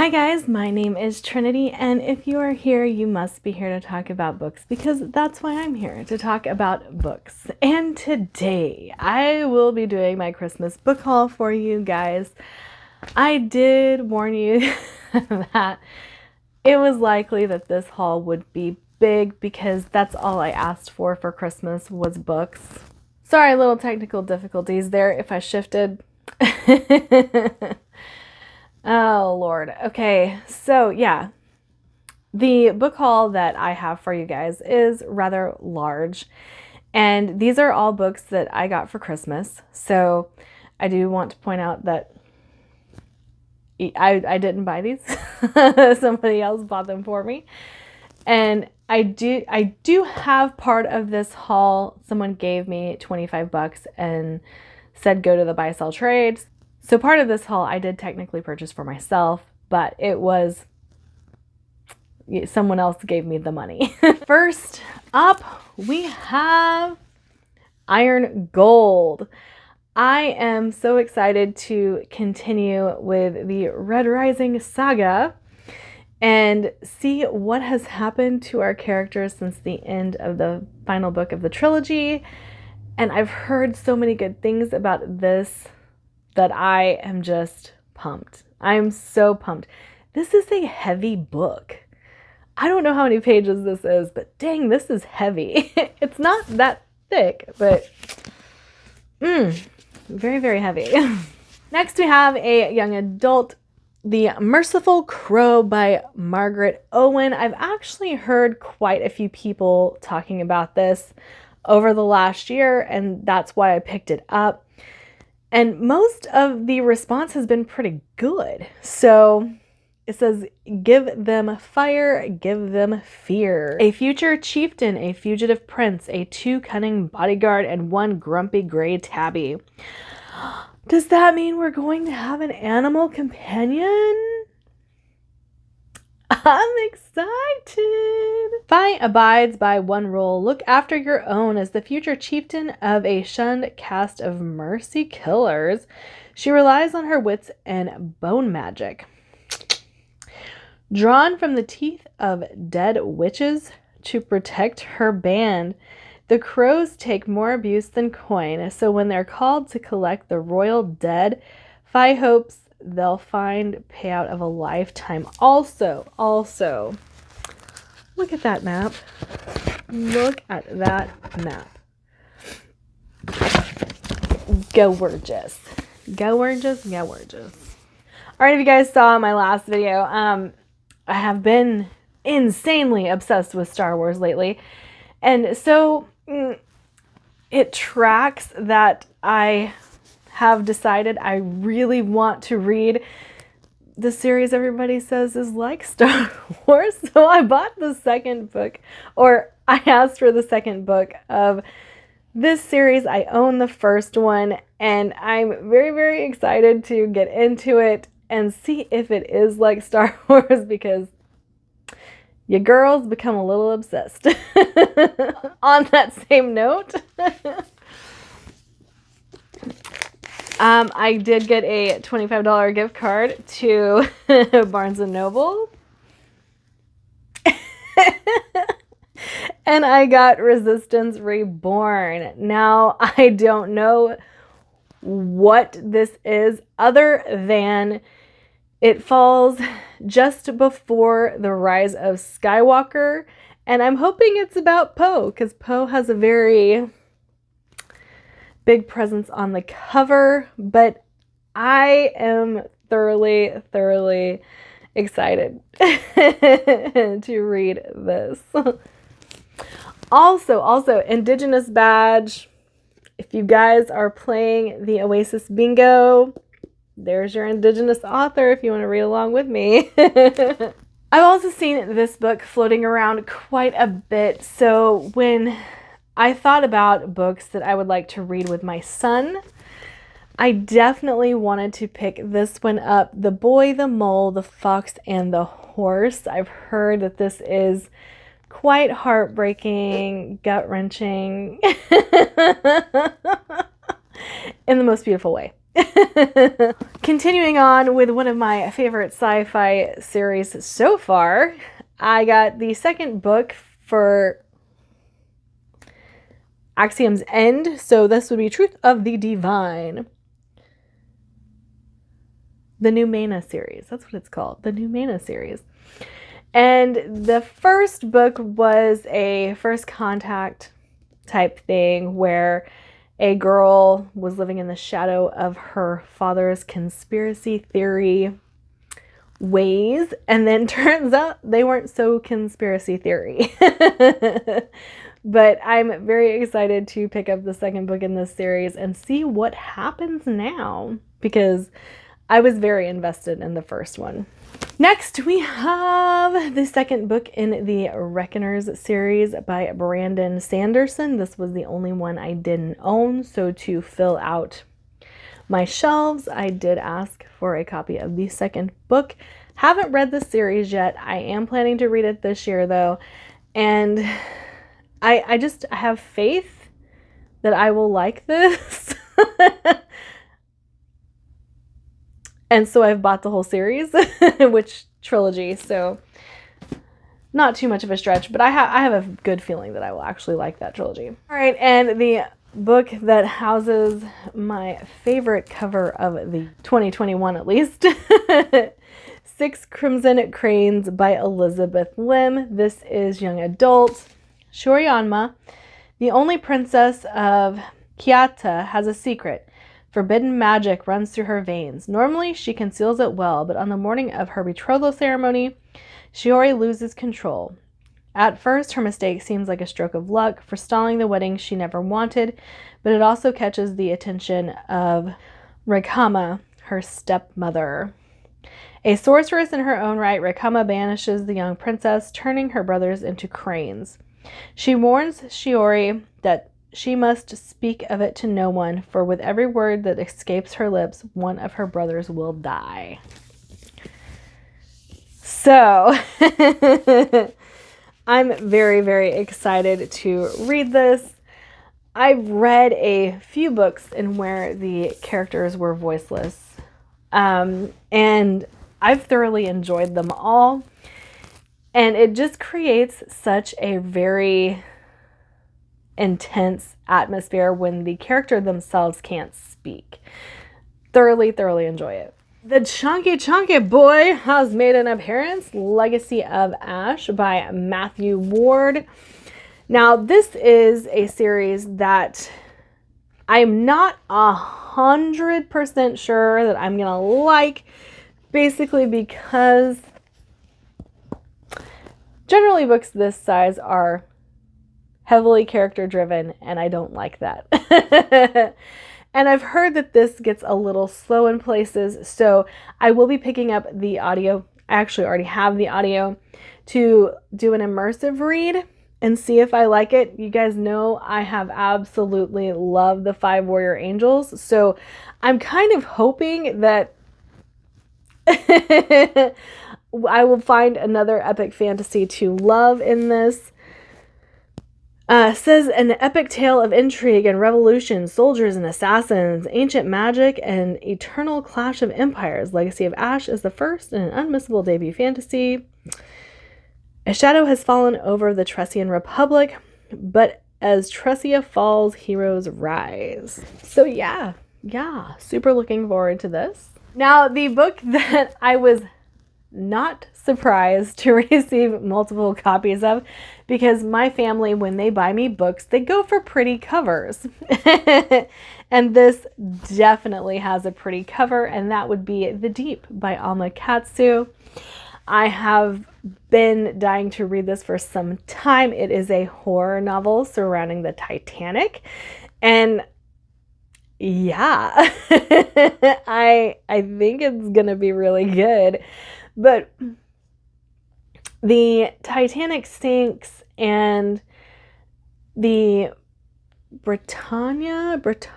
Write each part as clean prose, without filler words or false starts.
Hi guys, my name is Trinity, and if you are here, you must be here to talk about books because that's why I'm here, to talk about books. And today I will be doing my Christmas book haul for you guys. I did warn you that it was likely that this haul would be big because that's all I asked for Christmas was books. Sorry, little technical difficulties there if I shifted. Oh, Lord. Okay, so yeah, the book haul that I have for you guys is rather large, and these are all books that I got for Christmas. So I do want to point out that I didn't buy these. Somebody else bought them for me. And I do have part of this haul. Someone gave me 25 bucks and said go to the buy sell trades. So part of this haul I did technically purchase for myself, but it was someone else gave me the money. First up, we have Iron Gold. I am so excited to continue with the Red Rising saga and see what has happened to our characters since the end of the final book of the trilogy. And I've heard so many good things about this that I am just pumped. I'm so pumped. This is a heavy book. I don't know how many pages this is, but dang, this is heavy. It's not that thick, but very, very heavy. Next, we have a young adult, The Merciful Crow by Margaret Owen. I've actually heard quite a few people talking about this over the last year, and that's why I picked it up. And most of the response has been pretty good. So it says, give them fire, give them fear. A future chieftain, a fugitive prince, a 2 cunning bodyguard, and 1 grumpy gray tabby. Does that mean we're going to have an animal companion? I'm excited. Fi abides by one rule. Look after your own. As the future chieftain of a shunned caste of mercy killers, she relies on her wits and bone magic. Drawn from the teeth of dead witches to protect her band, the crows take more abuse than coin, so when they're called to collect the royal dead, Fi hopes they'll find payout of a lifetime. Also, look at that map. Look at that map. Gorgeous. Gorgeous, gorgeous. Alright, if you guys saw my last video, I have been insanely obsessed with Star Wars lately. And so it tracks that I have decided I really want to read the series everybody says is like Star Wars. So I bought the second book, or I asked for the second book of this series. I own the first one, and I'm very, very excited to get into it and see if it is like Star Wars, because your girls become a little obsessed. On that same note, I did get a $25 gift card to Barnes & Noble. And I got Resistance Reborn. Now, I don't know what this is other than it falls just before the rise of Skywalker. And I'm hoping it's about Poe, because Poe has a very big presence on the cover, but I am thoroughly, thoroughly excited to read this. Also, Indigenous badge. If you guys are playing the Oasis Bingo, there's your Indigenous author if you want to read along with me. I've also seen this book floating around quite a bit, so when I thought about books that I would like to read with my son, I definitely wanted to pick this one up, The Boy, the Mole, the Fox, and the Horse. I've heard that this is quite heartbreaking, gut-wrenching, in the most beautiful way. Continuing on with one of my favorite sci-fi series so far, I got the second book for Axiom's End, so this would be Truth of the Divine. The Noumena series, that's what it's called, the Noumena series. And the first book was a first contact type thing where a girl was living in the shadow of her father's conspiracy theory ways, and then turns out they weren't so conspiracy theory. But I'm very excited to pick up the second book in this series and see what happens now, because I was very invested in the first one. Next, we have the second book in the Reckoners series by Brandon Sanderson. This was the only one I didn't own, so to fill out my shelves, I did ask for a copy of the second book. Haven't read the series yet. I am planning to read it this year, though, and I just have faith that I will like this. And so I've bought the whole series, which trilogy, so not too much of a stretch, but I have a good feeling that I will actually like that trilogy. All right, and the book that houses my favorite cover of the 2021 at least, Six Crimson Cranes by Elizabeth Lim. This is young adult. Shoryanma, the only princess of Kyoto, has a secret. Forbidden magic runs through her veins. Normally, she conceals it well, but on the morning of her betrothal ceremony, Shiori loses control. At first, her mistake seems like a stroke of luck, forestalling the wedding she never wanted, but it also catches the attention of Rakama, her stepmother. A sorceress in her own right, Rakama banishes the young princess, turning her brothers into cranes. She warns Shiori that she must speak of it to no one, for with every word that escapes her lips, one of her brothers will die. So, I'm very, very excited to read this. I've read a few books in where the characters were voiceless, and I've thoroughly enjoyed them all. And it just creates such a very intense atmosphere when the character themselves can't speak. Thoroughly enjoy it. The Chunky Boy has made an appearance, Legacy of Ash by Matthew Ward. Now, this is a series that I'm not 100% sure that I'm gonna like, basically because generally books this size are heavily character driven, and I don't like that. And I've heard that this gets a little slow in places, so I will be picking up the audio. I actually already have the audio to do an immersive read and see if I like it. You guys know I have absolutely loved the 5 Warrior Angels, so I'm kind of hoping that I will find another epic fantasy to love in this. Says an epic tale of intrigue and revolution, soldiers and assassins, ancient magic, and eternal clash of empires. Legacy of Ash is the first in an unmissable debut fantasy. A shadow has fallen over the Tressian Republic, but as Tressia falls, heroes rise. So yeah, super looking forward to this. Now, the book that I was not surprised to receive multiple copies of, because my family, when they buy me books, they go for pretty covers. And this definitely has a pretty cover, and that would be The Deep by Alma Katsu. I have been dying to read this for some time. It is a horror novel surrounding the Titanic, and yeah, I think it's gonna be really good. But the Titanic sinks, and the Britannic,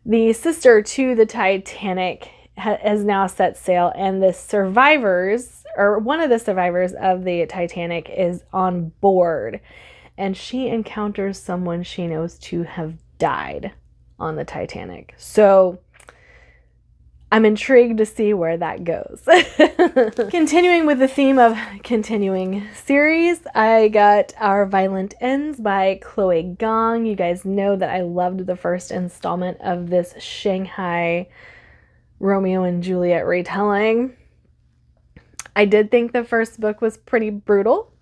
the sister to the Titanic, has now set sail, and the survivors, or one of the survivors of the Titanic, is on board, and she encounters someone she knows to have died on the Titanic. So I'm intrigued to see where that goes. Continuing with the theme of continuing series, I got Our Violent Ends by Chloe Gong. You guys know that I loved the first installment of this Shanghai Romeo and Juliet retelling. I did think the first book was pretty brutal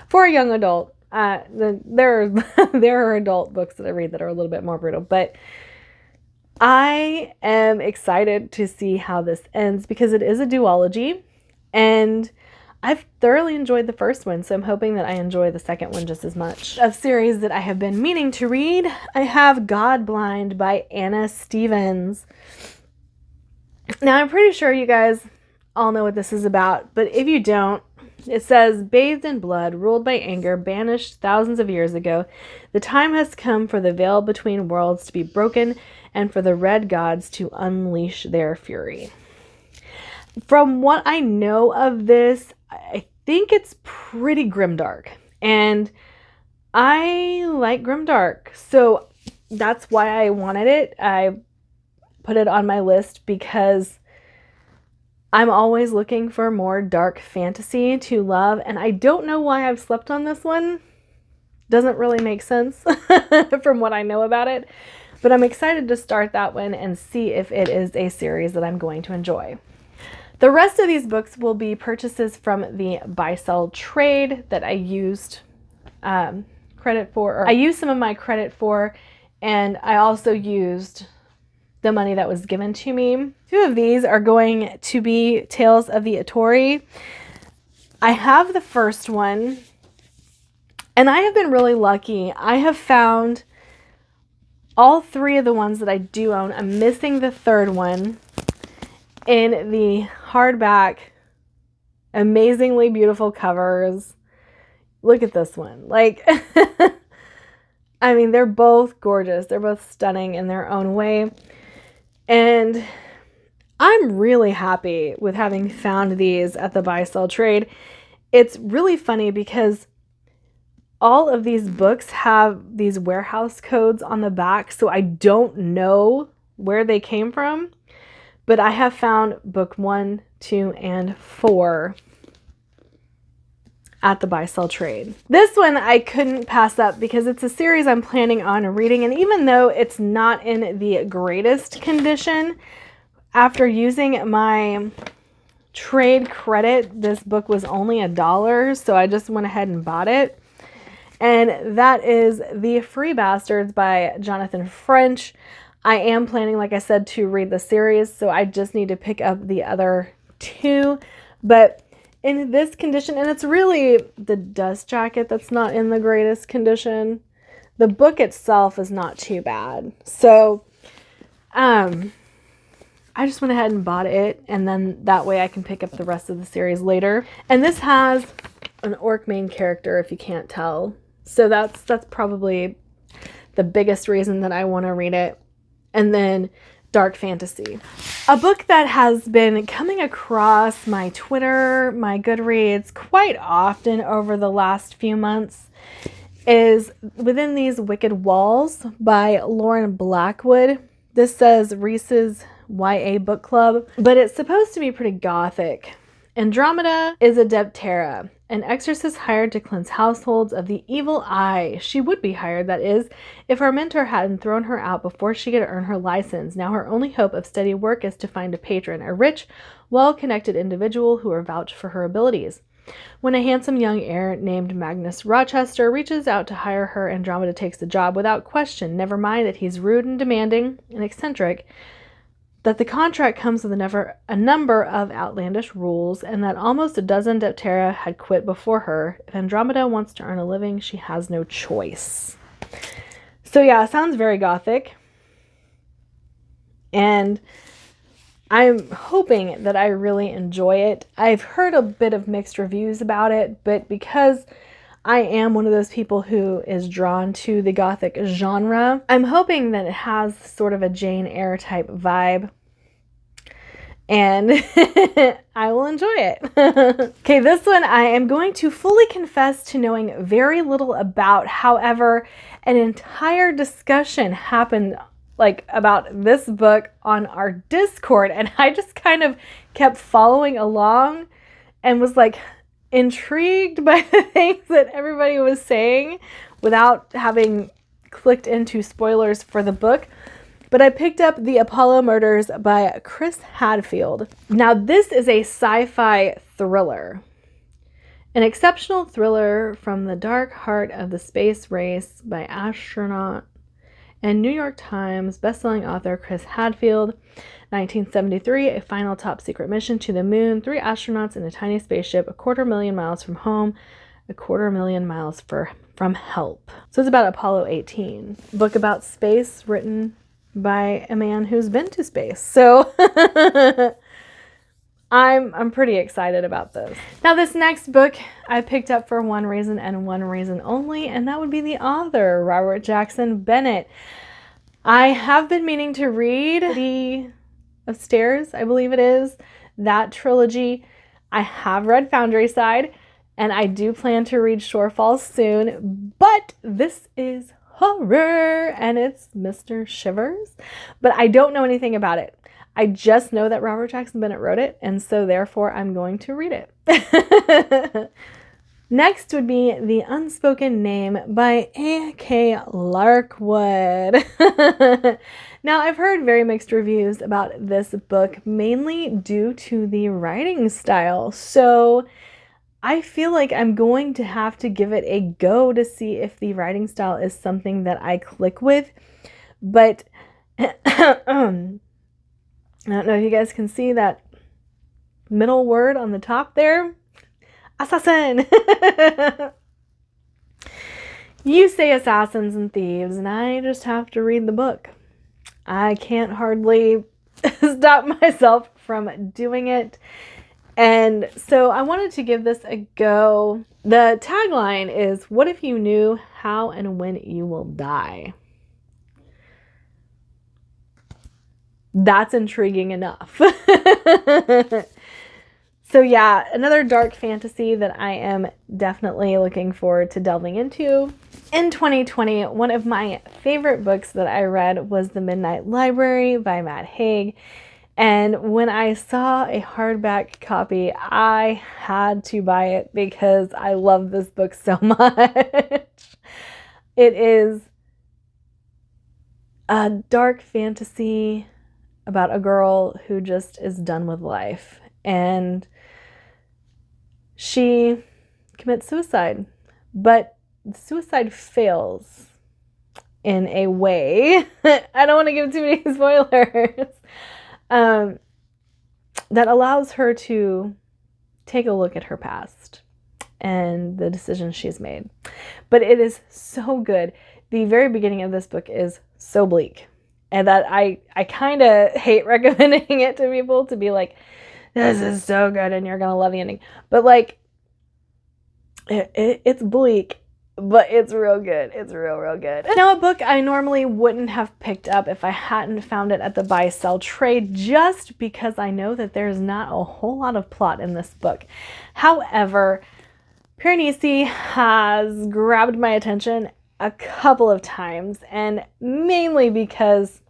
for a young adult. There are adult books that I read that are a little bit more brutal, but I am excited to see how this ends because it is a duology, and I've thoroughly enjoyed the first one, so I'm hoping that I enjoy the second one just as much. A series that I have been meaning to read, I have God Blind by Anna Stevens. Now, I'm pretty sure you guys all know what this is about, but if you don't, it says, bathed in blood, ruled by anger, banished thousands of years ago, the time has come for the veil between worlds to be broken and for the red gods to unleash their fury. From what I know of this, I think it's pretty grimdark, and I like grimdark, so that's why I wanted it. I put it on my list because I'm always looking for more dark fantasy to love, and I don't know why I've slept on this one. Doesn't really make sense from what I know about it, but I'm excited to start that one and see if it is a series that I'm going to enjoy. The rest of these books will be purchases from the buy-sell trade that I used credit for, or I used some of my credit for, and I also used the money that was given to me. Two of these are going to be Tales of the Attore. I have the first one, and I have been really lucky. I have found all three of the ones that I do own. I'm missing the third one in the hardback, amazingly beautiful covers. Look at this one. Like, I mean, they're both gorgeous. They're both stunning in their own way. And I'm really happy with having found these at the buy-sell trade. It's really funny because all of these books have these warehouse codes on the back, so I don't know where they came from, but I have found book 1, 2, and 4 at the buy-sell trade. This one I couldn't pass up because it's a series I'm planning on reading, and even though it's not in the greatest condition, after using my trade credit, this book was only $1, so I just went ahead and bought it. And that is The Free Bastards by Jonathan French. I am planning, like I said, to read the series, so I just need to pick up the other two. But in this condition, and it's really the dust jacket that's not in the greatest condition. The book itself is not too bad. So, I just went ahead and bought it, and then that way I can pick up the rest of the series later. And this has an orc main character, if you can't tell. So that's probably the biggest reason that I want to read it. And then dark fantasy. A book that has been coming across my Twitter, my Goodreads quite often over the last few months is Within These Wicked Walls by Lauren Blackwood. This says Reese's YA Book Club, but it's supposed to be pretty gothic. Andromeda is a Deptera, an exorcist hired to cleanse households of the evil eye. She would be hired, that is, if her mentor hadn't thrown her out before she could earn her license. Now her only hope of steady work is to find a patron, a rich, well-connected individual who will vouch for her abilities. When a handsome young heir named Magnus Rochester reaches out to hire her, Andromeda takes the job without question, never mind that he's rude and demanding and eccentric, that the contract comes with a number of outlandish rules, and that almost a dozen Deptera had quit before her. If Andromeda wants to earn a living, she has no choice. So yeah, it sounds very gothic. And I'm hoping that I really enjoy it. I've heard a bit of mixed reviews about it, but because I am one of those people who is drawn to the gothic genre, I'm hoping that it has sort of a Jane Eyre type vibe. and I will enjoy it. Okay, this one I am going to fully confess to knowing very little about. However, an entire discussion happened like about this book on our Discord, and I just kind of kept following along and was like intrigued by the things that everybody was saying without having clicked into spoilers for the book. But I picked up The Apollo Murders by Chris Hadfield. Now, this is a sci-fi thriller. An exceptional thriller from the dark heart of the space race by astronaut and New York Times bestselling author Chris Hadfield. 1973, a final top secret mission to the moon, 3 astronauts in a tiny spaceship, 250,000 miles from home, 250,000 miles from help. So it's about Apollo 18. Book about space written by a man who's been to space. So I'm pretty excited about this. Now, this next book I picked up for one reason and one reason only, and that would be the author, Robert Jackson Bennett. I have been meaning to read the Upstairs, I believe it is, that trilogy. I have read Foundry Side, and I do plan to read Shore Falls soon, but this is horror, and it's Mr. Shivers, but I don't know anything about it. I just know that Robert Jackson Bennett wrote it, and so therefore I'm going to read it. Next would be The Unspoken Name by A.K. Larkwood. Now, I've heard very mixed reviews about this book, mainly due to the writing style. So I feel like I'm going to have to give it a go to see if the writing style is something that I click with. But I don't know if you guys can see that middle word on the top there. Assassin! You say assassins and thieves, and I just have to read the book. I can't hardly stop myself from doing it. And so I wanted to give this a go. The tagline is, "What if you knew how and when you will die?" That's intriguing enough. So yeah, another dark fantasy that I am definitely looking forward to delving into. In 2020, one of my favorite books that I read was The Midnight Library by Matt Haig. And when I saw a hardback copy, I had to buy it because I love this book so much. It is a dark fantasy about a girl who just is done with life. And she commits suicide, but suicide fails in a way. I don't want to give too many spoilers. That allows her to take a look at her past and the decisions she's made. But it is so good. The very beginning of this book is so bleak, and that I kind of hate recommending it to people, to be like, this is so good and you're gonna love the ending. But like, it's bleak, but it's real good. It's real good. Now, a book I normally wouldn't have picked up if I hadn't found it at the buy-sell trade, just because I know that there's not a whole lot of plot in this book. However, Piranesi has grabbed my attention a couple of times, and mainly because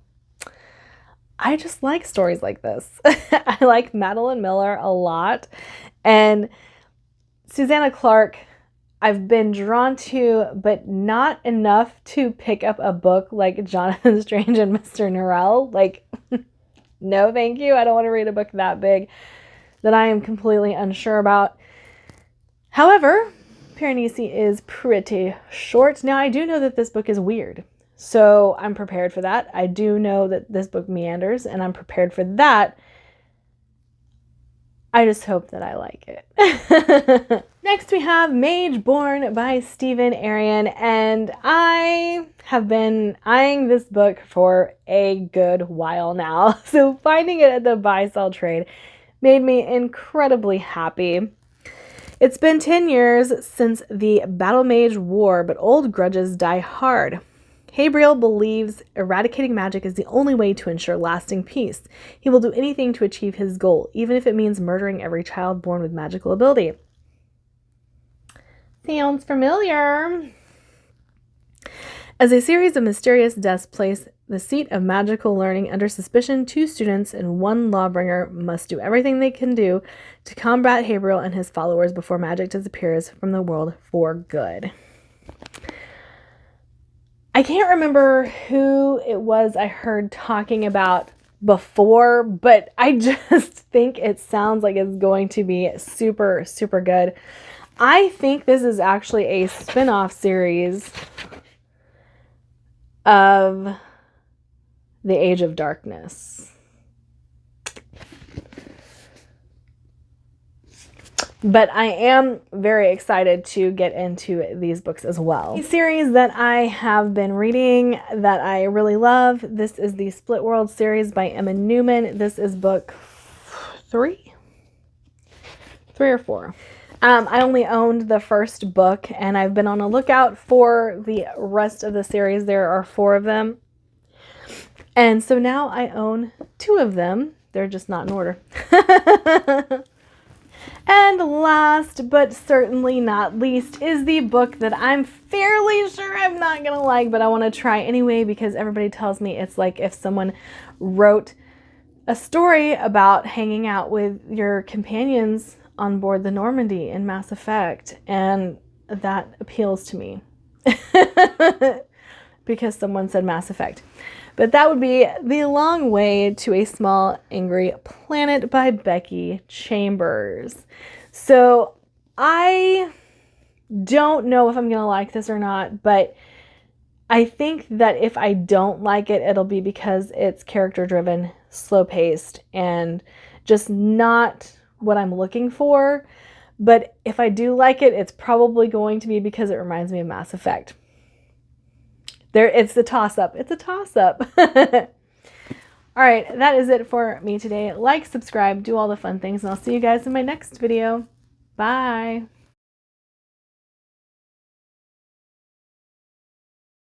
I just like stories like this. I like Madeline Miller a lot, and Susanna Clark I've been drawn to, but not enough to pick up a book like Jonathan Strange and Mr. Norrell. Like, no thank you. I don't want to read a book that big that I am completely unsure about. However, Piranesi is pretty short. Now, I do know that this book is weird, so I'm prepared for that. I do know that this book meanders, and I'm prepared for that. I just hope that I like it. Next, we have Mage Born by Stephen Arion, and I have been eyeing this book for a good while now. So finding it at the buy-sell trade made me incredibly happy. It's been 10 years since the Battle Mage War, but old grudges die hard. Gabriel believes eradicating magic is the only way to ensure lasting peace. He will do anything to achieve his goal, even if it means murdering every child born with magical ability. Sounds familiar. As a series of mysterious deaths place the seat of magical learning under suspicion, 2 students and 1 lawbringer must do everything they can do to combat Gabriel and his followers before magic disappears from the world for good. I can't remember who it was I heard talking about before, but I just think it sounds like it's going to be super, super good. I think this is actually a spin-off series of The Age of Darkness. But I am very excited to get into these books as well. A series that I have been reading that I really love. This is the Split World series by Emma Newman. This is book 3 or 4. I only owned the first book, and I've been on a lookout for the rest of the series. There are 4 of them. And so now I own 2 of them. They're just not in order. And last but certainly not least is the book that I'm fairly sure I'm not going to like, but I want to try anyway because everybody tells me it's like if someone wrote a story about hanging out with your companions on board the Normandy in Mass Effect, and that appeals to me because someone said Mass Effect. But that would be The Long Way to a Small Angry Planet by Becky Chambers. So I don't know if I'm going to like this or not, but I think that if I don't like it, it'll be because it's character-driven, slow-paced, and just not what I'm looking for. But if I do like it, it's probably going to be because it reminds me of Mass Effect. It's a toss-up. It's a toss-up. All right, that is it for me today. Like, subscribe, do all the fun things, and I'll see you guys in my next video. Bye.